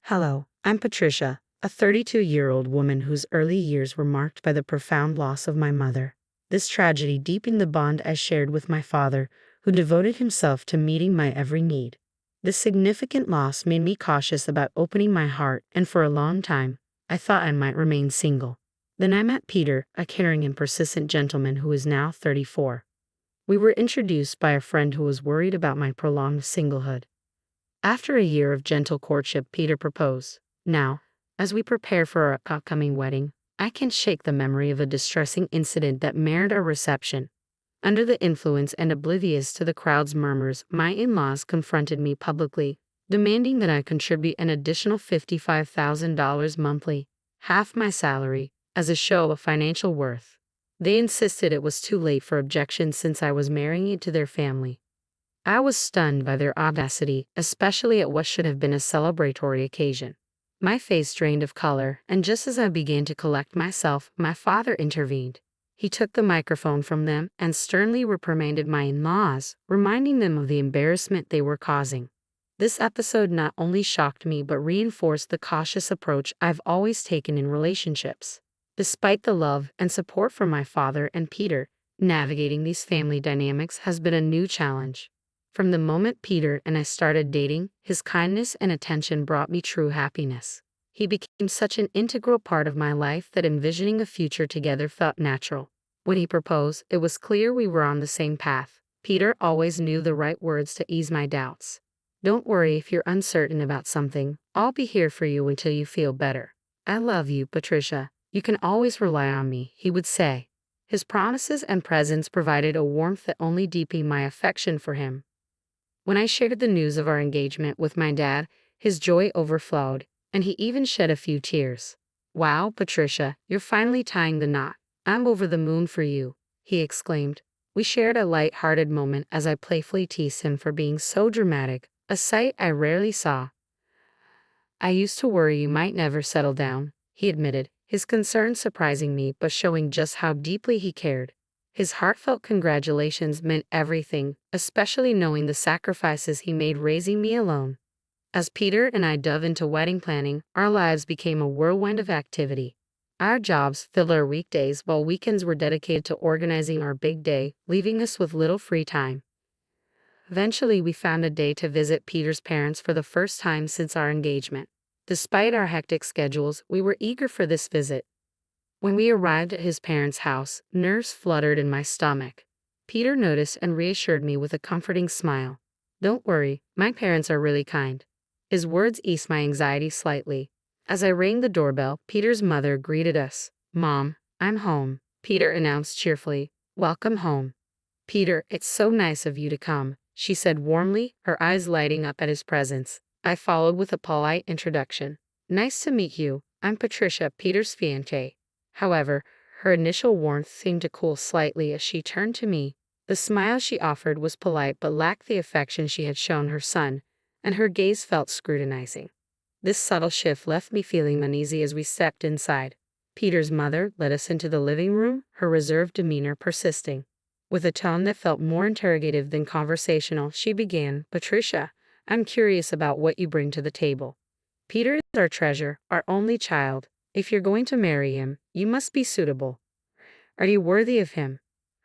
Hello, I'm Patricia, a 32-year-old woman whose early years were marked by the profound loss of my mother. This tragedy deepened the bond I shared with my father, who devoted himself to meeting my every need. This significant loss made me cautious about opening my heart, and for a long time, I thought I might remain single. Then I met Peter, a caring and persistent gentleman who is now 34. We were introduced by a friend who was worried about my prolonged singlehood. After a year of gentle courtship, Peter proposed. Now, as we prepare for our upcoming wedding, I can't shake the memory of a distressing incident that marred our reception. Under the influence and oblivious to the crowd's murmurs, my in-laws confronted me publicly, demanding that I contribute an additional $55,000 monthly, half my salary, as a show of financial worth. They insisted it was too late for objections since I was marrying into their family. I was stunned by their audacity, especially at what should have been a celebratory occasion. My face drained of color, and just as I began to collect myself, my father intervened. He took the microphone from them and sternly reprimanded my in-laws, reminding them of the embarrassment they were causing. This episode not only shocked me but reinforced the cautious approach I've always taken in relationships. Despite the love and support from my father and Peter, navigating these family dynamics has been a new challenge. From the moment Peter and I started dating, his kindness and attention brought me true happiness. He became such an integral part of my life that envisioning a future together felt natural. When he proposed, it was clear we were on the same path. Peter always knew the right words to ease my doubts. "Don't worry if you're uncertain about something. I'll be here for you until you feel better. I love you, Patricia. You can always rely on me," he would say. His promises and presence provided a warmth that only deepened my affection for him. When I shared the news of our engagement with my dad, his joy overflowed, and he even shed a few tears. "Wow, Patricia, you're finally tying the knot. I'm over the moon for you," he exclaimed. We shared a light-hearted moment as I playfully teased him for being so dramatic, a sight I rarely saw. "I used to worry you might never settle down," he admitted, his concern surprising me but showing just how deeply he cared. His heartfelt congratulations meant everything, especially knowing the sacrifices he made raising me alone. As Peter and I dove into wedding planning, our lives became a whirlwind of activity. Our jobs filled our weekdays while weekends were dedicated to organizing our big day, leaving us with little free time. Eventually, we found a day to visit Peter's parents for the first time since our engagement. Despite our hectic schedules, we were eager for this visit. When we arrived at his parents' house, nerves fluttered in my stomach. Peter noticed and reassured me with a comforting smile. "Don't worry, my parents are really kind." His words eased my anxiety slightly. As I rang the doorbell, Peter's mother greeted us. "Mom, I'm home," Peter announced cheerfully. "Welcome home." "Peter, it's so nice of you to come," she said warmly, her eyes lighting up at his presence. I followed with a polite introduction. "Nice to meet you. I'm Patricia, Peter's fiancée." However, her initial warmth seemed to cool slightly as she turned to me. The smile she offered was polite but lacked the affection she had shown her son, and her gaze felt scrutinizing. This subtle shift left me feeling uneasy as we stepped inside. Peter's mother led us into the living room, her reserved demeanor persisting. With a tone that felt more interrogative than conversational, she began, "Patricia, I'm curious about what you bring to the table. Peter is our treasure, our only child. If you're going to marry him, you must be suitable. Are you worthy of him?"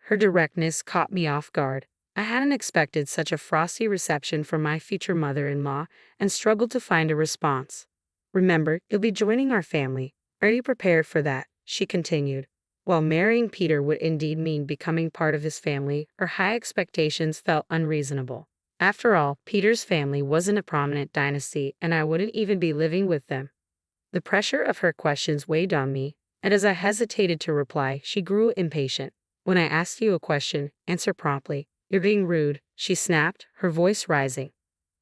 Her directness caught me off guard. I hadn't expected such a frosty reception from my future mother-in-law and struggled to find a response. "Remember, you'll be joining our family. Are you prepared for that?" she continued. While marrying Peter would indeed mean becoming part of his family, her high expectations felt unreasonable. After all, Peter's family wasn't a prominent dynasty, and I wouldn't even be living with them. The pressure of her questions weighed on me, and as I hesitated to reply, she grew impatient. "When I ask you a question, answer promptly. You're being rude," she snapped, her voice rising.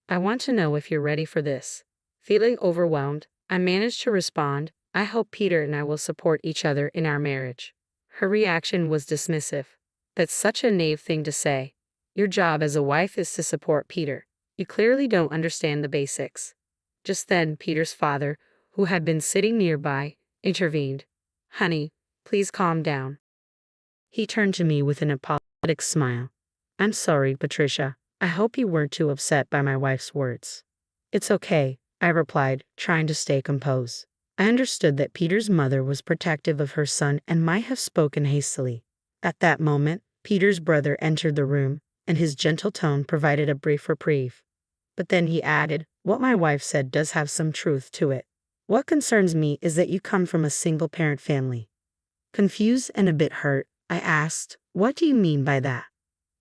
"I want to know if you're ready for this." Feeling overwhelmed, I managed to respond, "I hope Peter and I will support each other in our marriage." Her reaction was dismissive. "That's such a naive thing to say. Your job as a wife is to support Peter. You clearly don't understand the basics." Just then, Peter's father, who had been sitting nearby, intervened. "Honey, please calm down." He turned to me with an apologetic smile. "I'm sorry, Patricia. I hope you weren't too upset by my wife's words." "It's okay. I replied, trying to stay composed. I understood that Peter's mother was protective of her son and might have spoken hastily. At that moment, Peter's brother entered the room, and his gentle tone provided a brief reprieve. But then he added, "What my wife said does have some truth to it. What concerns me is that you come from a single-parent family." Confused and a bit hurt, I asked, "What do you mean by that?"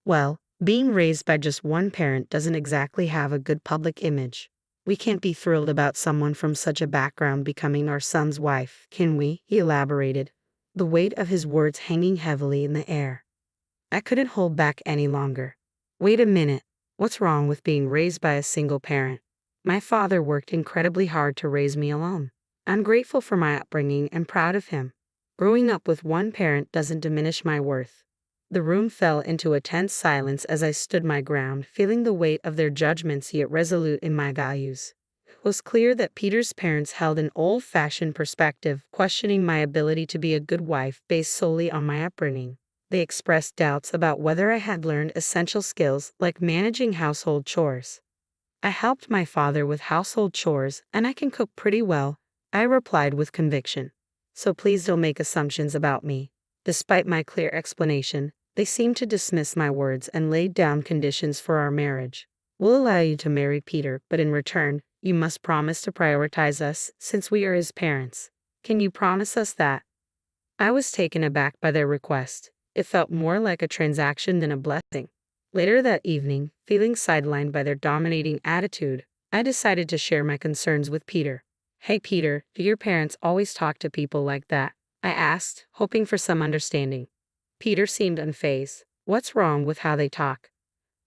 "Well, being raised by just one parent doesn't exactly have a good public image. We can't be thrilled about someone from such a background becoming our son's wife, can we?" he elaborated, the weight of his words hanging heavily in the air. I couldn't hold back any longer. "Wait a minute. What's wrong with being raised by a single parent? My father worked incredibly hard to raise me alone. I'm grateful for my upbringing and proud of him. Growing up with one parent doesn't diminish my worth." The room fell into a tense silence as I stood my ground, feeling the weight of their judgments yet resolute in my values. It was clear that Peter's parents held an old-fashioned perspective, questioning my ability to be a good wife based solely on my upbringing. They expressed doubts about whether I had learned essential skills like managing household chores. "I helped my father with household chores, and I can cook pretty well," I replied with conviction. "So please don't make assumptions about me." Despite my clear explanation, they seemed to dismiss my words and laid down conditions for our marriage. "We'll allow you to marry Peter, but in return, you must promise to prioritize us since we are his parents. Can you promise us that?" I was taken aback by their request. It felt more like a transaction than a blessing. Later that evening, feeling sidelined by their dominating attitude, I decided to share my concerns with Peter. "Hey Peter, do your parents always talk to people like that?" I asked, hoping for some understanding. Peter seemed unfazed. "What's wrong with how they talk?"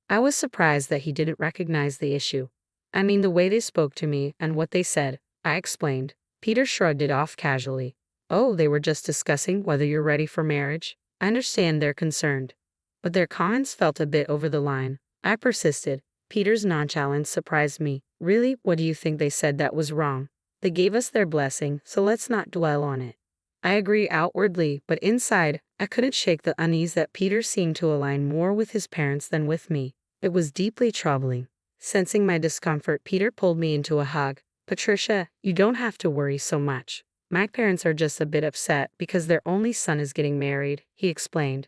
I was surprised that he didn't recognize the issue. "I mean the way they spoke to me and what they said," I explained. Peter shrugged it off casually. "Oh, they were just discussing whether you're ready for marriage. I understand they're concerned." But their comments felt a bit over the line. I persisted. Peter's nonchalance surprised me. "Really, what do you think they said that was wrong? They gave us their blessing, so let's not dwell on it." I agree outwardly, but inside, I couldn't shake the unease that Peter seemed to align more with his parents than with me. It was deeply troubling. Sensing my discomfort, Peter pulled me into a hug. "Patricia, you don't have to worry so much. My parents are just a bit upset because their only son is getting married," he explained.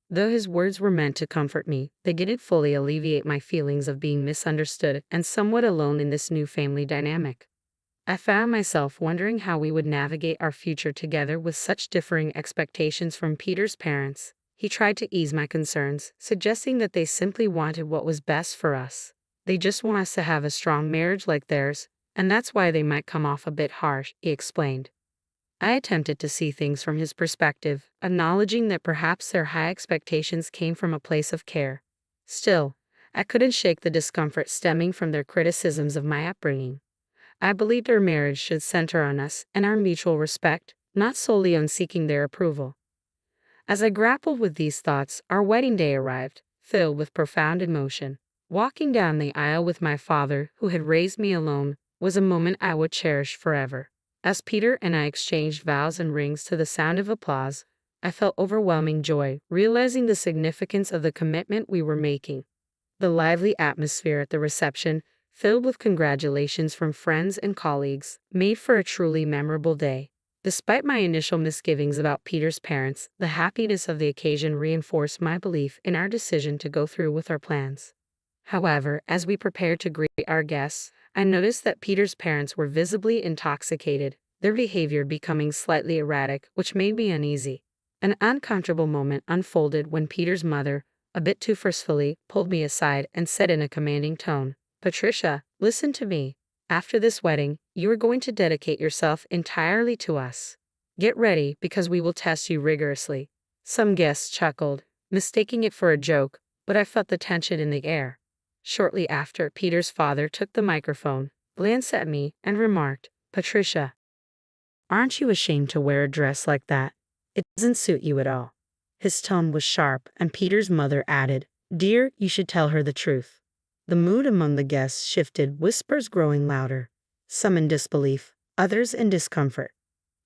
Though his words were meant to comfort me, they didn't fully alleviate my feelings of being misunderstood and somewhat alone in this new family dynamic. I found myself wondering how we would navigate our future together with such differing expectations from Peter's parents. He tried to ease my concerns, suggesting that they simply wanted what was best for us. "They just want us to have a strong marriage like theirs, and that's why they might come off a bit harsh," he explained. I attempted to see things from his perspective, acknowledging that perhaps their high expectations came from a place of care. Still, I couldn't shake the discomfort stemming from their criticisms of my upbringing. I believed our marriage should center on us and our mutual respect, not solely on seeking their approval. As I grappled with these thoughts, our wedding day arrived, filled with profound emotion. Walking down the aisle with my father, who had raised me alone, was a moment I would cherish forever. As Peter and I exchanged vows and rings to the sound of applause, I felt overwhelming joy, realizing the significance of the commitment we were making. The lively atmosphere at the reception, filled with congratulations from friends and colleagues, made for a truly memorable day. Despite my initial misgivings about Peter's parents, the happiness of the occasion reinforced my belief in our decision to go through with our plans. However, as we prepared to greet our guests, I noticed that Peter's parents were visibly intoxicated, their behavior becoming slightly erratic, which made me uneasy. An uncomfortable moment unfolded when Peter's mother, a bit too forcefully, pulled me aside and said in a commanding tone, "Patricia, listen to me. After this wedding, you are going to dedicate yourself entirely to us. Get ready because we will test you rigorously." Some guests chuckled, mistaking it for a joke, but I felt the tension in the air. Shortly after, Peter's father took the microphone, glanced at me, and remarked, "Patricia, aren't you ashamed to wear a dress like that? It doesn't suit you at all." His tone was sharp, and Peter's mother added, "Dear, you should tell her the truth." The mood among the guests shifted, whispers growing louder, some in disbelief, others in discomfort.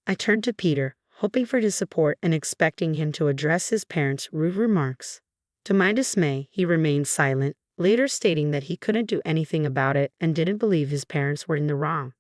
I turned to Peter, hoping for his support and expecting him to address his parents' rude remarks. To my dismay, he remained silent, later stating that he couldn't do anything about it and didn't believe his parents were in the wrong.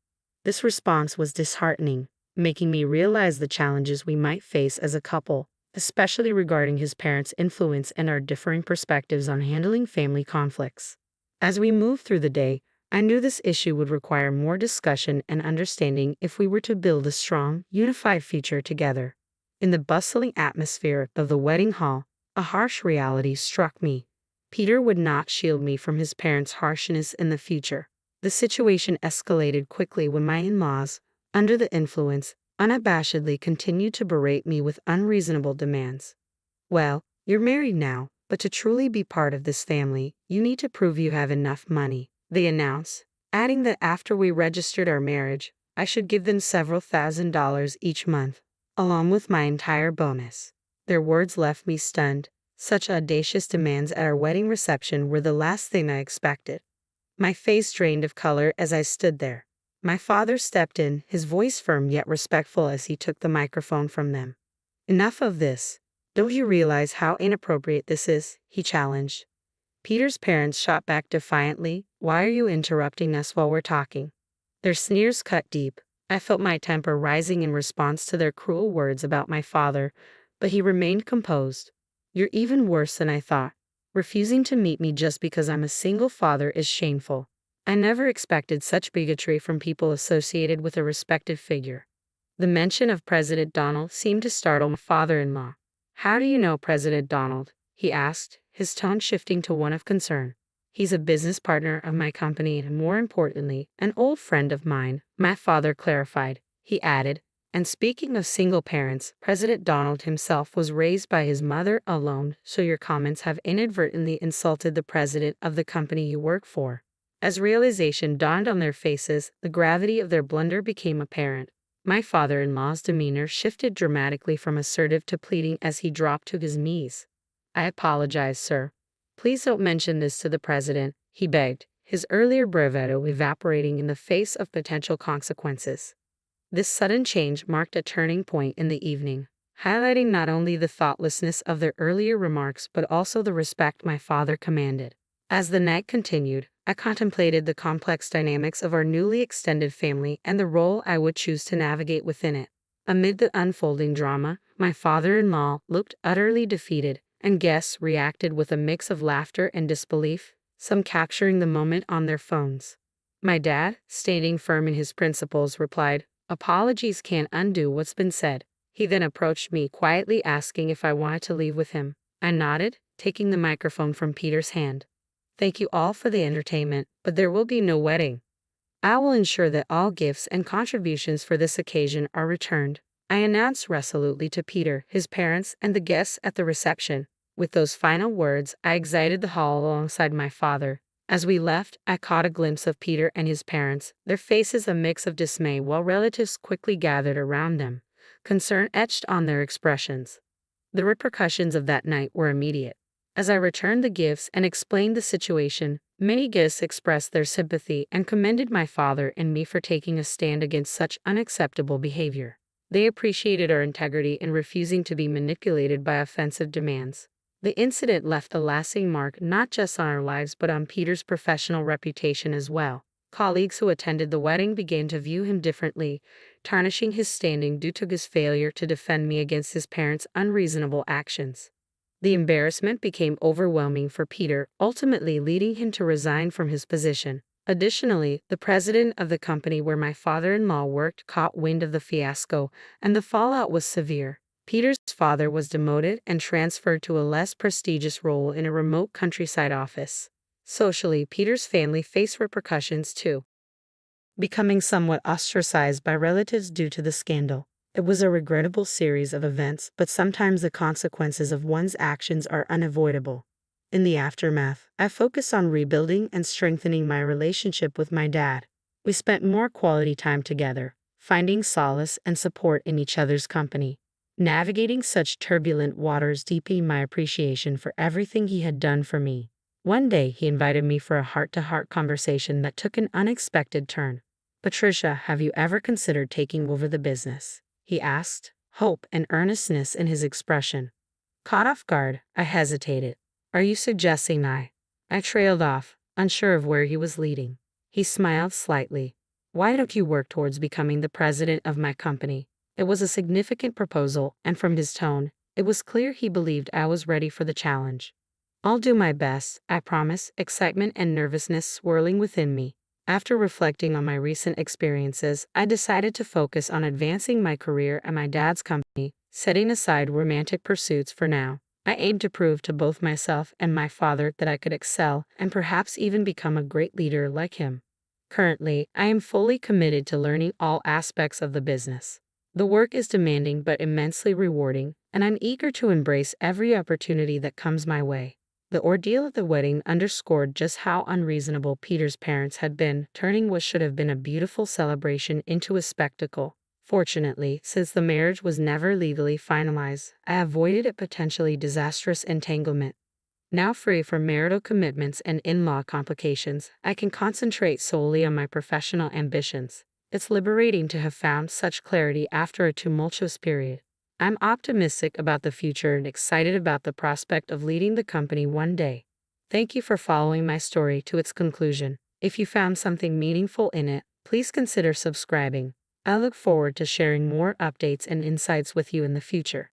This response was disheartening, making me realize the challenges we might face as a couple, especially regarding his parents' influence and our differing perspectives on handling family conflicts. As we moved through the day, I knew this issue would require more discussion and understanding if we were to build a strong, unified future together. In the bustling atmosphere of the wedding hall, a harsh reality struck me. Peter would not shield me from his parents' harshness in the future. The situation escalated quickly when my in-laws, under the influence, unabashedly continued to berate me with unreasonable demands. "Well, you're married now, but to truly be part of this family, you need to prove you have enough money," they announced, adding that after we registered our marriage, I should give them several $1,000s each month, along with my entire bonus. Their words left me stunned. Such audacious demands at our wedding reception were the last thing I expected. My face drained of color as I stood there. My father stepped in, his voice firm yet respectful as he took the microphone from them. "Enough of this. Don't you realize how inappropriate this is?" he challenged. Peter's parents shot back defiantly. "Why are you interrupting us while we're talking?" Their sneers cut deep. I felt my temper rising in response to their cruel words about my father, but he remained composed. "You're even worse than I thought. Refusing to meet me just because I'm a single father is shameful. I never expected such bigotry from people associated with a respected figure." The mention of President Donald seemed to startle my father-in-law. "How do you know President Donald?" he asked, his tone shifting to one of concern. "He's a business partner of my company and, more importantly, an old friend of mine," my father clarified. He added, "And speaking of single parents, President Donald himself was raised by his mother alone, so your comments have inadvertently insulted the president of the company you work for." As realization dawned on their faces, the gravity of their blunder became apparent. My father-in-law's demeanor shifted dramatically from assertive to pleading as he dropped to his knees. "I apologize, sir. Please don't mention this to the president," he begged, his earlier bravado evaporating in the face of potential consequences. This sudden change marked a turning point in the evening, highlighting not only the thoughtlessness of their earlier remarks but also the respect my father commanded. As the night continued, I contemplated the complex dynamics of our newly extended family and the role I would choose to navigate within it. Amid the unfolding drama, my father-in-law looked utterly defeated, and guests reacted with a mix of laughter and disbelief, some capturing the moment on their phones. My dad, standing firm in his principles, replied, "Apologies can't undo what's been said." He then approached me quietly asking if I wanted to leave with him. I nodded, taking the microphone from Peter's hand. "Thank you all for the entertainment, but there will be no wedding. I will ensure that all gifts and contributions for this occasion are returned," I announced resolutely to Peter, his parents, and the guests at the reception. With those final words, I exited the hall alongside my father. As we left, I caught a glimpse of Peter and his parents, their faces a mix of dismay while relatives quickly gathered around them, concern etched on their expressions. The repercussions of that night were immediate. As I returned the gifts and explained the situation, many guests expressed their sympathy and commended my father and me for taking a stand against such unacceptable behavior. They appreciated our integrity in refusing to be manipulated by offensive demands. The incident left a lasting mark not just on our lives but on Peter's professional reputation as well. Colleagues who attended the wedding began to view him differently, tarnishing his standing due to his failure to defend me against his parents' unreasonable actions. The embarrassment became overwhelming for Peter, ultimately leading him to resign from his position. Additionally, the president of the company where my father-in-law worked caught wind of the fiasco, and the fallout was severe. Peter's father was demoted and transferred to a less prestigious role in a remote countryside office. Socially, Peter's family faced repercussions too, becoming somewhat ostracized by relatives due to the scandal. It was a regrettable series of events, but sometimes the consequences of one's actions are unavoidable. In the aftermath, I focused on rebuilding and strengthening my relationship with my dad. We spent more quality time together, finding solace and support in each other's company. Navigating such turbulent waters deepened my appreciation for everything he had done for me. One day, he invited me for a heart-to-heart conversation that took an unexpected turn. "Patricia, have you ever considered taking over the business?" he asked, hope and earnestness in his expression. Caught off guard, I hesitated. "Are you suggesting I I trailed off, unsure of where he was leading. He smiled slightly. Why don't you work towards becoming the president of my company? It was a significant proposal, and from his tone, it was clear he believed I was ready for the challenge. I'll do my best, I promise, excitement and nervousness swirling within me. After reflecting on my recent experiences, I decided to focus on advancing my career at my dad's company, setting aside romantic pursuits for now. I aimed to prove to both myself and my father that I could excel and perhaps even become a great leader like him. Currently, I am fully committed to learning all aspects of the business. The work is demanding but immensely rewarding, and I'm eager to embrace every opportunity that comes my way. The ordeal of the wedding underscored just how unreasonable Peter's parents had been, turning what should have been a beautiful celebration into a spectacle. Fortunately, since the marriage was never legally finalized, I avoided a potentially disastrous entanglement. Now free from marital commitments and in-law complications, I can concentrate solely on my professional ambitions. It's liberating to have found such clarity after a tumultuous period. I'm optimistic about the future and excited about the prospect of leading the company one day. Thank you for following my story to its conclusion. If you found something meaningful in it, please consider subscribing. I look forward to sharing more updates and insights with you in the future.